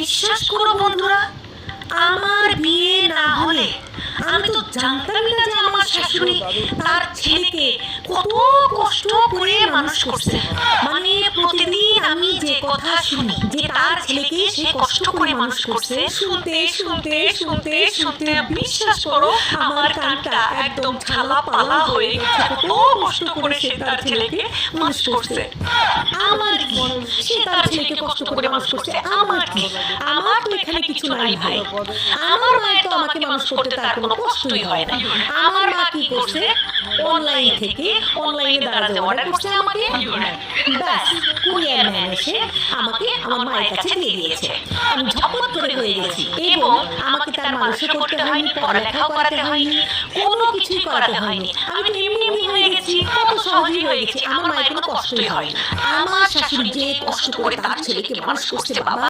বিশ্বাস করো বন্ধুরা, আমার বিয়ে না হলে আমি তো জানতামই না যে আমার শাশুড়ি তার ছেলেকে কত কষ্ট করে মানুষ করছে। মানে প্রতিদিন আমি যে কথা শুনি যে তার ছেলেকে সে কষ্ট করে মানুষ করছে, শুনতে শুনতে শুনতে শুনতে বিশ্বাস করো আমার কানটা একদম ছালা পালা হয়ে গেছে। কত কষ্ট করে সে তার ছেলেকে মানুষ করছে। আমার কি, সে তার ছেলেকে কষ্ট করে মানুষ করছে, আমার কি? আমার তো এখানে কিছু নাই ভাই। আমার মায়ের তো আমাকে মানুষ করতে তার কোনো কষ্টই হয় না। আমার মা কি করছে, অনলাইন থেকে অনলাইনে দ্বারা যে অর্ডার করছে আমাকে, ব্যাস কুরিয়ার ম্যান এসে আমাকে আমার মায়ের কাছে দিয়ে দিয়েছে। আমি ঝটপট করে হয়ে গেছি এবং আমাকে তার মানুষও করতে হয়নি, পড়ালেখাও করাতে হয়নি, কোনো কিছুই করাতে হয়নি। আমি তো এমনি এমনি হয়ে গেছি, কত সহজেই হয়ে গেছি। আমার মায়ের কোনো কষ্টই হয় না। আমার শাশুড়ি যে কষ্ট করে তার ছেলেকে মানুষ করছে বাবা,